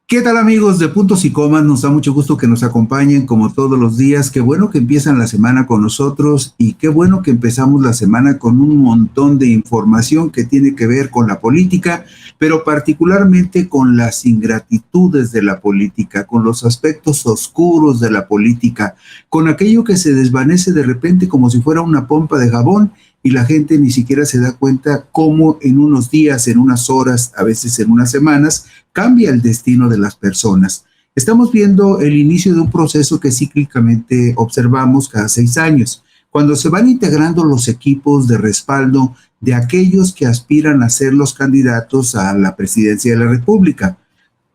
¿Qué tal amigos de Puntos y Comas? Nos da mucho gusto que nos acompañen como todos los días. Qué bueno que empiezan la semana con nosotros y qué bueno que empezamos la semana con un montón de información que tiene que ver con la política, pero particularmente con las ingratitudes de la política, con los aspectos oscuros de la política, con aquello que se desvanece de repente como si fuera una pompa de jabón y la gente ni siquiera se da cuenta cómo en unos días, en unas horas, a veces en unas semanas, cambia el destino de las personas. Estamos viendo el inicio de un proceso que cíclicamente observamos cada 6 años, cuando se van integrando los equipos de respaldo de aquellos que aspiran a ser los candidatos a la presidencia de la República.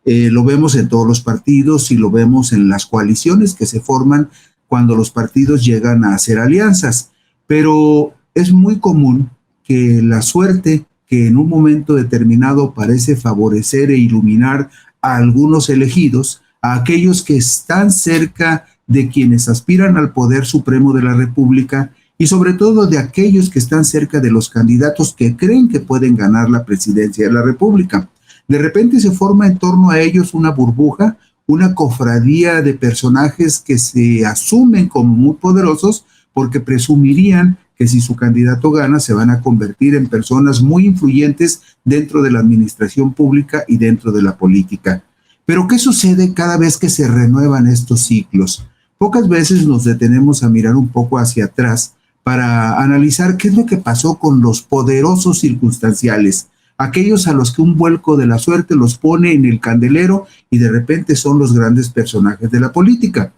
Lo vemos en todos los partidos y lo vemos en las coaliciones que se forman cuando los partidos llegan a hacer alianzas, pero es muy común que la suerte que en un momento determinado parece favorecer e iluminar a algunos elegidos, a aquellos que están cerca de quienes aspiran al poder supremo de la República y sobre todo de aquellos que están cerca de los candidatos que creen que pueden ganar la presidencia de la República. De repente se forma en torno a ellos una burbuja, una cofradía de personajes que se asumen como muy poderosos porque presumirían que si su candidato gana se van a convertir en personas muy influyentes dentro de la administración pública y dentro de la política. Pero ¿qué sucede cada vez que se renuevan estos ciclos? Pocas veces nos detenemos a mirar un poco hacia atrás para analizar qué es lo que pasó con los poderosos circunstanciales, aquellos a los que un vuelco de la suerte los pone en el candelero y de repente son los grandes personajes de la política.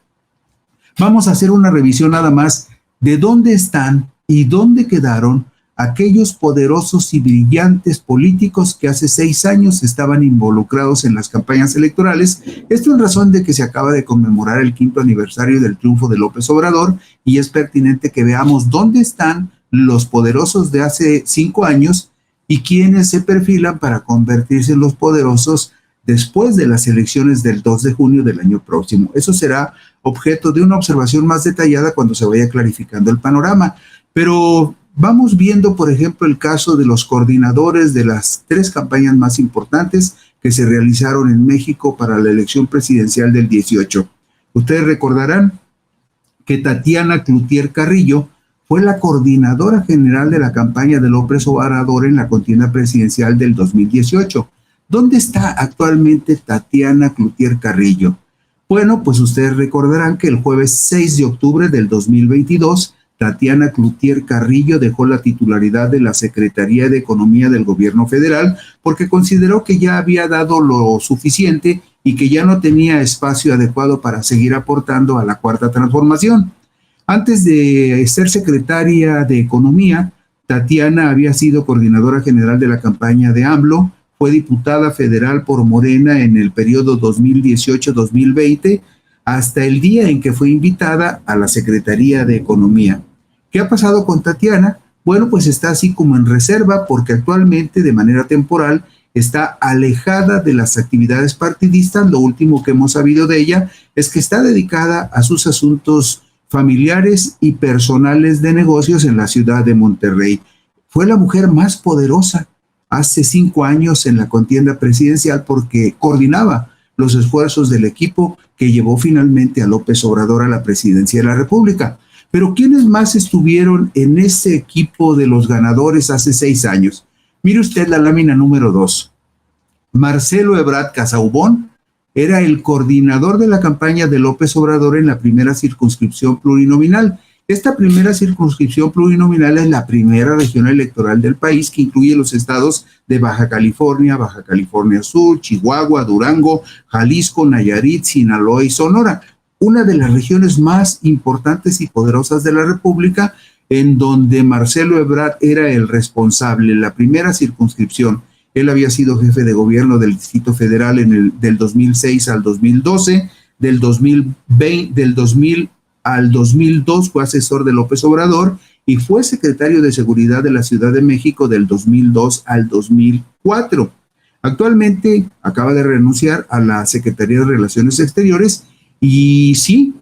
Vamos a hacer una revisión nada más de dónde están y dónde quedaron aquellos poderosos y brillantes políticos que hace 6 años estaban involucrados en las campañas electorales. Esto en razón de que se acaba de conmemorar el 5º aniversario del triunfo de López Obrador y es pertinente que veamos dónde están los poderosos de hace 5 años y quiénes se perfilan para convertirse en los poderosos después de las elecciones del 2 de junio del año próximo. Eso será objeto de una observación más detallada cuando se vaya clarificando el panorama. Pero vamos viendo, por ejemplo, el caso de los coordinadores de las 3 campañas más importantes que se realizaron en México para la elección presidencial del 18. Ustedes recordarán que Tatiana Cloutier Carrillo fue la coordinadora general de la campaña de López Obrador en la contienda presidencial del 2018. ¿Dónde está actualmente Tatiana Cloutier Carrillo? Bueno, pues ustedes recordarán que el jueves 6 de octubre del 2022, Tatiana Cloutier Carrillo dejó la titularidad de la Secretaría de Economía del Gobierno Federal porque consideró que ya había dado lo suficiente y que ya no tenía espacio adecuado para seguir aportando a la Cuarta Transformación. Antes de ser secretaria de Economía, Tatiana había sido coordinadora general de la campaña de AMLO, fue diputada federal por Morena en el periodo 2018-2020, hasta el día en que fue invitada a la Secretaría de Economía. ¿Qué ha pasado con Tatiana? Bueno, pues está así como en reserva porque actualmente de manera temporal está alejada de las actividades partidistas. Lo último que hemos sabido de ella es que está dedicada a sus asuntos familiares y personales de negocios en la ciudad de Monterrey. Fue la mujer más poderosa hace 5 años en la contienda presidencial porque coordinaba los esfuerzos del equipo que llevó finalmente a López Obrador a la presidencia de la República. Pero ¿quiénes más estuvieron en ese equipo de los ganadores hace 6 años? Mire usted la lámina número 2. Marcelo Ebrard Casaubon era el coordinador de la campaña de López Obrador en la primera circunscripción plurinominal. Esta primera circunscripción plurinominal es la primera región electoral del país que incluye los estados de Baja California Sur, Chihuahua, Durango, Jalisco, Nayarit, Sinaloa y Sonora, una de las regiones más importantes y poderosas de la República, en donde Marcelo Ebrard era el responsable, la primera circunscripción. Él había sido jefe de gobierno del Distrito Federal del 2006 al 2012, del 2000 al 2002 fue asesor de López Obrador y fue secretario de Seguridad de la Ciudad de México del 2002 al 2004. Actualmente acaba de renunciar a la Secretaría de Relaciones Exteriores y sí,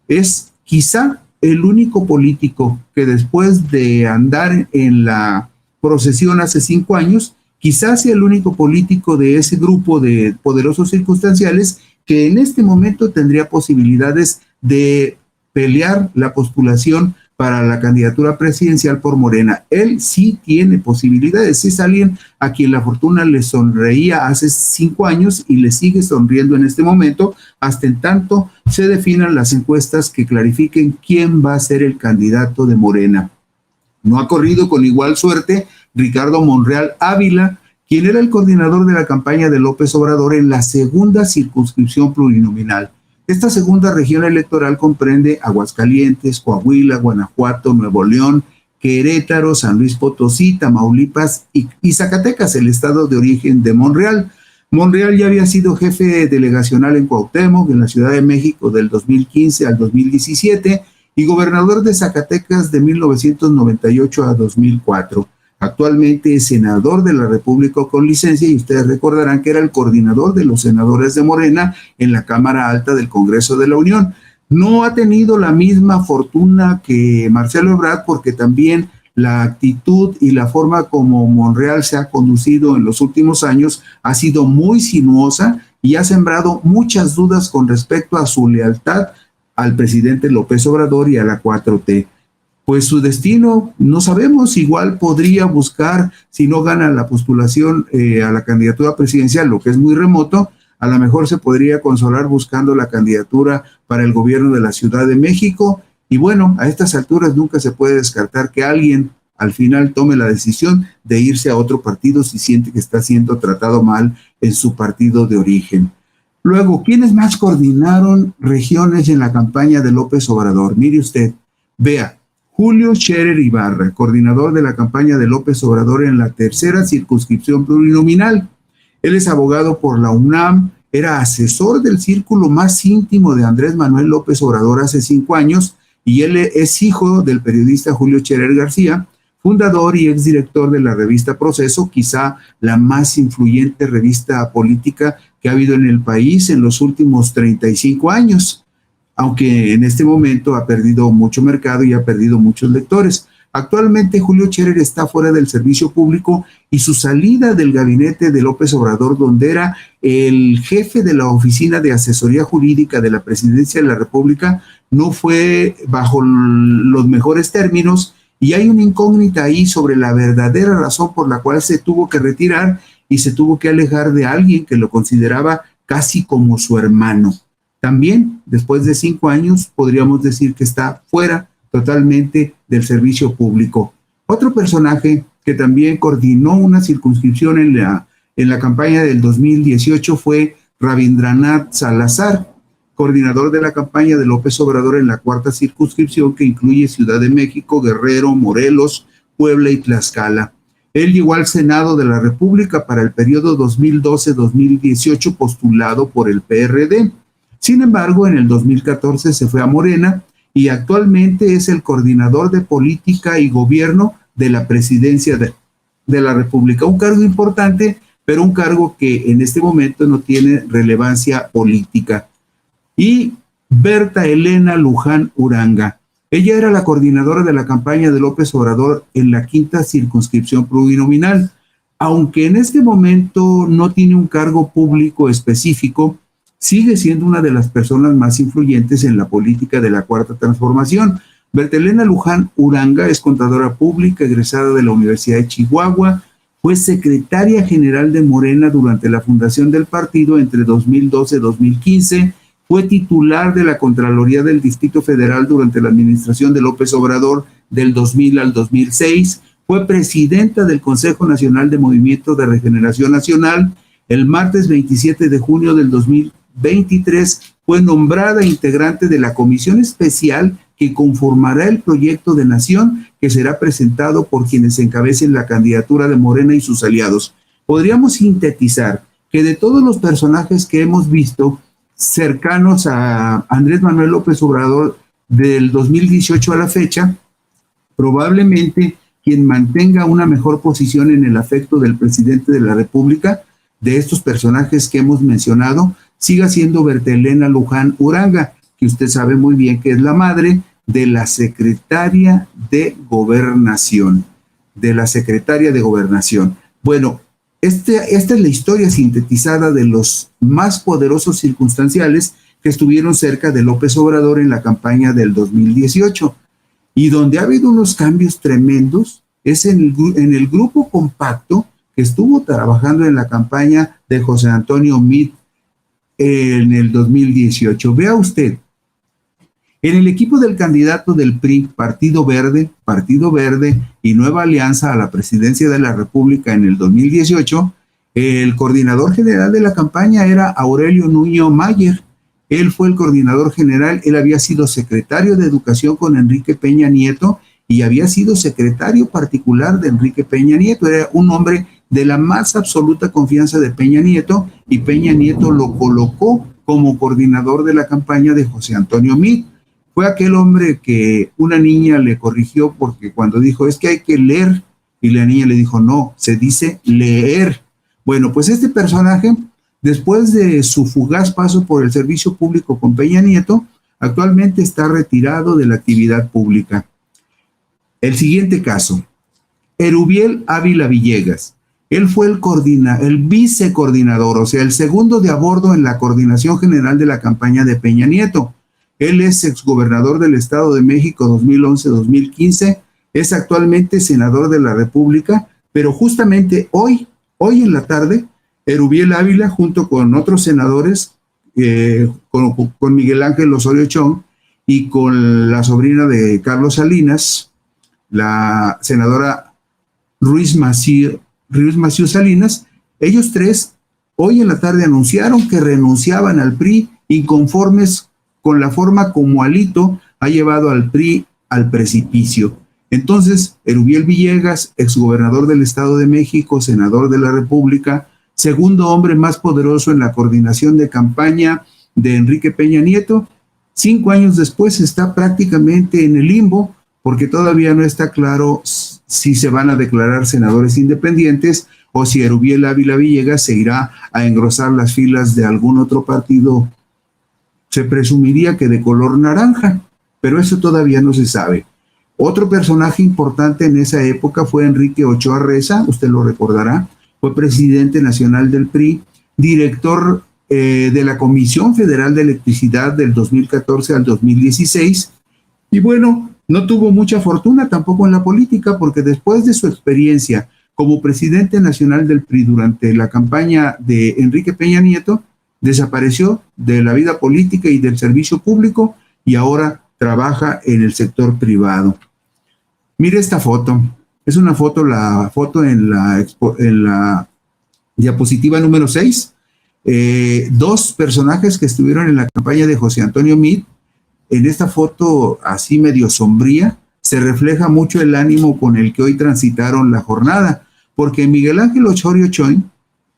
es quizá el único político que después de andar en la procesión hace 5 años quizás sea el único político de ese grupo de poderosos circunstanciales que en este momento tendría posibilidades de pelear la postulación para la candidatura presidencial por Morena. Él sí tiene posibilidades, es alguien a quien la fortuna le sonreía hace 5 años y le sigue sonriendo en este momento, hasta en tanto se definan las encuestas que clarifiquen quién va a ser el candidato de Morena. No ha corrido con igual suerte Ricardo Monreal Ávila, quien era el coordinador de la campaña de López Obrador en la segunda circunscripción plurinominal. Esta segunda región electoral comprende Aguascalientes, Coahuila, Guanajuato, Nuevo León, Querétaro, San Luis Potosí, Tamaulipas y Zacatecas, el estado de origen de Monreal. Monreal ya había sido jefe delegacional en Cuauhtémoc, en la Ciudad de México, del 2015 al 2017, y gobernador de Zacatecas de 1998 a 2004. Actualmente es senador de la República con licencia y ustedes recordarán que era el coordinador de los senadores de Morena en la Cámara Alta del Congreso de la Unión. No ha tenido la misma fortuna que Marcelo Ebrard porque también la actitud y la forma como Monreal se ha conducido en los últimos años ha sido muy sinuosa y ha sembrado muchas dudas con respecto a su lealtad al presidente López Obrador y a la 4T. Pues su destino no sabemos, igual podría buscar, si no gana la postulación a la candidatura presidencial, lo que es muy remoto, a lo mejor se podría consolar buscando la candidatura para el gobierno de la Ciudad de México. Y bueno, a estas alturas nunca se puede descartar que alguien al final tome la decisión de irse a otro partido si siente que está siendo tratado mal en su partido de origen. Luego, ¿quiénes más coordinaron regiones en la campaña de López Obrador? Mire usted, vea, Julio Scherer Ibarra, coordinador de la campaña de López Obrador en la tercera circunscripción plurinominal. Él es abogado por la UNAM, era asesor del círculo más íntimo de Andrés Manuel López Obrador hace 5 años y él es hijo del periodista Julio Scherer García, fundador y exdirector de la revista Proceso, quizá la más influyente revista política que ha habido en el país en los últimos 35 años. Aunque en este momento ha perdido mucho mercado y ha perdido muchos lectores. Actualmente Julio Scherer está fuera del servicio público y su salida del gabinete de López Obrador, donde era el jefe de la Oficina de Asesoría Jurídica de la Presidencia de la República, no fue bajo los mejores términos y hay una incógnita ahí sobre la verdadera razón por la cual se tuvo que retirar y se tuvo que alejar de alguien que lo consideraba casi como su hermano. También, después de 5 años, podríamos decir que está fuera totalmente del servicio público. Otro personaje que también coordinó una circunscripción en la campaña del 2018 fue Rabindranath Salazar, coordinador de la campaña de López Obrador en la cuarta circunscripción que incluye Ciudad de México, Guerrero, Morelos, Puebla y Tlaxcala. Él llegó al Senado de la República para el periodo 2012-2018 postulado por el PRD. Sin embargo, en el 2014 se fue a Morena y actualmente es el coordinador de política y gobierno de la presidencia de la República. Un cargo importante, pero un cargo que en este momento no tiene relevancia política. Y Berta Elena Luján Uranga. Ella era la coordinadora de la campaña de López Obrador en la quinta circunscripción plurinominal. Aunque en este momento no tiene un cargo público específico, sigue siendo una de las personas más influyentes en la política de la Cuarta Transformación. Berta Elena Luján Uranga es contadora pública, egresada de la Universidad de Chihuahua, fue secretaria general de Morena durante la fundación del partido entre 2012 y 2015, fue titular de la Contraloría del Distrito Federal durante la administración de López Obrador del 2000 al 2006, fue presidenta del Consejo Nacional de Movimiento de Regeneración Nacional. El martes 27 de junio del 2023 fue nombrada integrante de la comisión especial que conformará el proyecto de nación que será presentado por quienes encabecen la candidatura de Morena y sus aliados. Podríamos sintetizar que de todos los personajes que hemos visto cercanos a Andrés Manuel López Obrador del 2018 a la fecha, probablemente quien mantenga una mejor posición en el afecto del presidente de la República, de estos personajes que hemos mencionado, siga siendo Berta Elena Luján Uranga, que usted sabe muy bien que es la madre de la secretaria de Gobernación. Bueno, Esta es la historia sintetizada de los más poderosos circunstanciales que estuvieron cerca de López Obrador en la campaña del 2018. Y donde ha habido unos cambios tremendos es en el grupo compacto que estuvo trabajando en la campaña de José Antonio Meade en el 2018. Vea usted, en el equipo del candidato del PRI, Partido Verde y Nueva Alianza a la presidencia de la República en el 2018, el coordinador general de la campaña era Aurelio Nuño Mayer. Él fue el coordinador general, él había sido secretario de Educación con Enrique Peña Nieto y había sido secretario particular de Enrique Peña Nieto. Era un hombre de la más absoluta confianza de Peña Nieto y Peña Nieto lo colocó como coordinador de la campaña de José Antonio Meade. Fue aquel hombre que una niña le corrigió porque cuando dijo, es que hay que leer, y la niña le dijo, no, se dice leer. Bueno, pues este personaje, después de su fugaz paso por el servicio público con Peña Nieto, actualmente está retirado de la actividad pública. El siguiente caso, Erubiel Ávila Villegas. Él fue el vicecoordinador, o sea, el segundo de a bordo en la coordinación general de la campaña de Peña Nieto. Él es exgobernador del Estado de México 2011-2015, es actualmente senador de la República, pero justamente hoy en la tarde, Erubiel Ávila, junto con otros senadores, con Miguel Ángel Osorio Chong y con la sobrina de Carlos Salinas, la senadora Ruiz Massieu Salinas, ellos tres hoy en la tarde anunciaron que renunciaban al PRI inconformes con la forma como Alito ha llevado al PRI al precipicio. Entonces, Erubiel Villegas, exgobernador del Estado de México, senador de la República, segundo hombre más poderoso en la coordinación de campaña de Enrique Peña Nieto, 5 años después está prácticamente en el limbo, porque todavía no está claro si se van a declarar senadores independientes o si Erubiel Ávila Villegas se irá a engrosar las filas de algún otro partido. Se presumiría que de color naranja, pero eso todavía no se sabe. Otro personaje importante en esa época fue Enrique Ochoa Reza, usted lo recordará, fue presidente nacional del PRI, director de la Comisión Federal de Electricidad del 2014 al 2016, y bueno, no tuvo mucha fortuna tampoco en la política, porque después de su experiencia como presidente nacional del PRI durante la campaña de Enrique Peña Nieto, desapareció de la vida política y del servicio público y ahora trabaja en el sector privado. Mire esta foto. Es una foto, la foto en la diapositiva número 6. Dos personajes que estuvieron en la campaña de José Antonio Meade. En esta foto así medio sombría se refleja mucho el ánimo con el que hoy transitaron la jornada, porque Miguel Ángel Osorio Chong,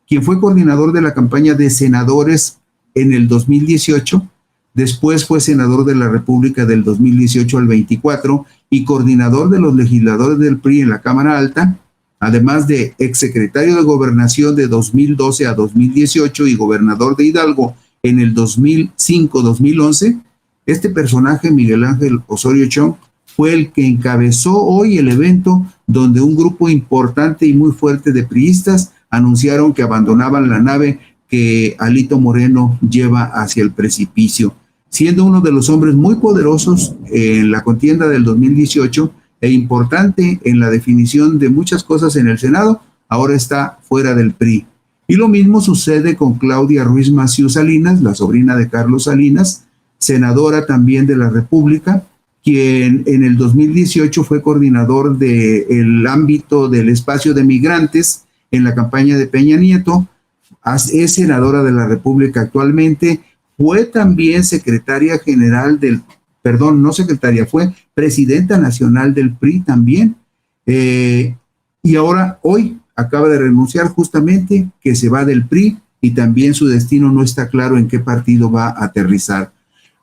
quien fue coordinador de la campaña de senadores en el 2018, después fue senador de la República del 2018 al 24 y coordinador de los legisladores del PRI en la Cámara Alta, además de exsecretario de Gobernación de 2012 a 2018 y gobernador de Hidalgo en el 2005-2011, este personaje, Miguel Ángel Osorio Chong, fue el que encabezó hoy el evento donde un grupo importante y muy fuerte de priistas anunciaron que abandonaban la nave que Alito Moreno lleva hacia el precipicio, siendo uno de los hombres muy poderosos en la contienda del 2018 e importante en la definición de muchas cosas en el Senado, ahora está fuera del PRI. Y lo mismo sucede con Claudia Ruiz Massieu Salinas, la sobrina de Carlos Salinas, senadora también de la República, quien en el 2018 fue coordinador del ámbito del espacio de migrantes en la campaña de Peña Nieto, es senadora de la República actualmente, fue también secretaria general fue presidenta nacional del PRI también, y ahora hoy acaba de renunciar justamente, que se va del PRI y también su destino no está claro en qué partido va a aterrizar.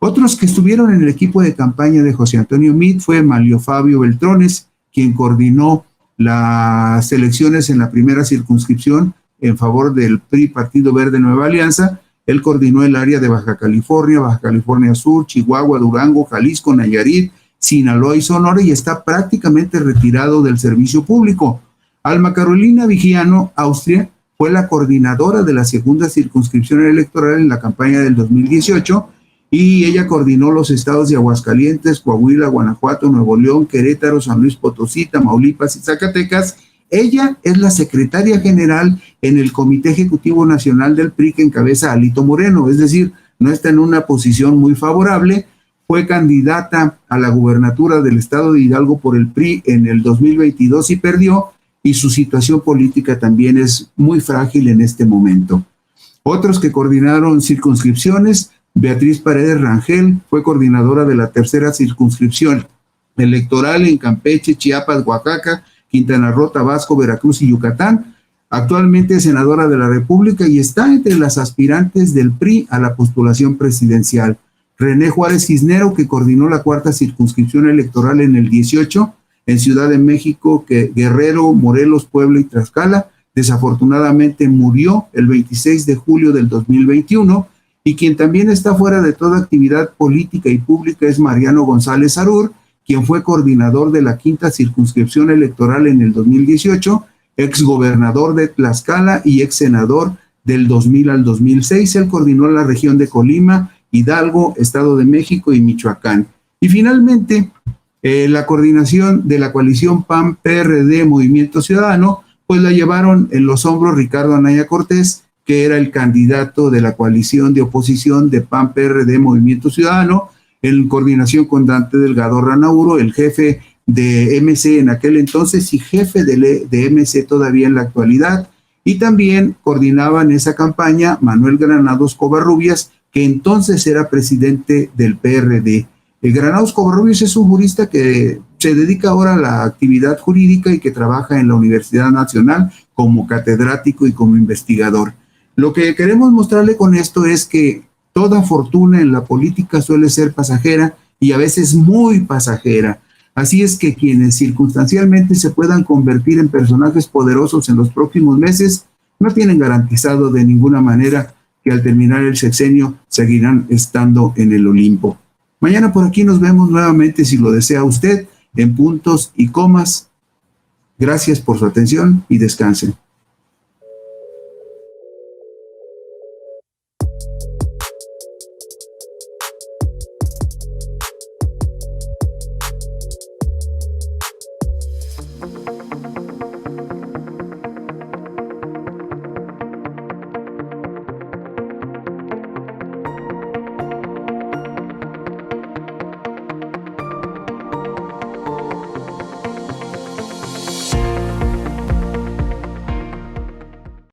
Otros que estuvieron en el equipo de campaña de José Antonio Meade fue Manlio Fabio Beltrones, quien coordinó las elecciones en la primera circunscripción en favor del PRI, Partido Verde Nueva Alianza. Él coordinó el área de Baja California Sur, Chihuahua, Durango, Jalisco, Nayarit, Sinaloa y Sonora y está prácticamente retirado del servicio público. Alma Carolina Vigiano, Austria, fue la coordinadora de la segunda circunscripción electoral en la campaña del 2018 y ella coordinó los estados de Aguascalientes, Coahuila, Guanajuato, Nuevo León, Querétaro, San Luis Potosí, Tamaulipas y Zacatecas. Ella es la secretaria general en el Comité Ejecutivo Nacional del PRI que encabeza Alito Moreno, es decir, no está en una posición muy favorable. Fue candidata a la gubernatura del estado de Hidalgo por el PRI en el 2022 y perdió, y su situación política también es muy frágil en este momento. Otros que coordinaron circunscripciones: Beatriz Paredes Rangel fue coordinadora de la tercera circunscripción electoral en Campeche, Chiapas, Oaxaca, Quintana Roo, Tabasco, Veracruz y Yucatán. Actualmente es senadora de la República y está entre las aspirantes del PRI a la postulación presidencial. René Juárez Cisnero, que coordinó la cuarta circunscripción electoral en el 18, en Ciudad de México, Guerrero, Morelos, Puebla y Tlaxcala, desafortunadamente murió el 26 de julio del 2021, y quien también está fuera de toda actividad política y pública es Mariano González Arur, quien fue coordinador de la quinta circunscripción electoral en el 2018, exgobernador de Tlaxcala y ex senador del 2000 al 2006. Él coordinó la región de Colima, Hidalgo, Estado de México y Michoacán. Y finalmente, la coordinación de la coalición PAN-PRD Movimiento Ciudadano, pues la llevaron en los hombros Ricardo Anaya Cortés, que era el candidato de la coalición de oposición de PAN-PRD Movimiento Ciudadano, en coordinación con Dante Delgado Ranauro, el jefe de MC en aquel entonces y jefe de MC todavía en la actualidad, y también coordinaban esa campaña Manuel Granados Covarrubias, que entonces era presidente del PRD. El Granados Covarrubias es un jurista que se dedica ahora a la actividad jurídica y que trabaja en la Universidad Nacional como catedrático y como investigador. Lo que queremos mostrarle con esto es que toda fortuna en la política suele ser pasajera y a veces muy pasajera. Así es que quienes circunstancialmente se puedan convertir en personajes poderosos en los próximos meses no tienen garantizado de ninguna manera que al terminar el sexenio seguirán estando en el Olimpo. Mañana por aquí nos vemos nuevamente, si lo desea usted, en puntos y comas. Gracias por su atención y descansen.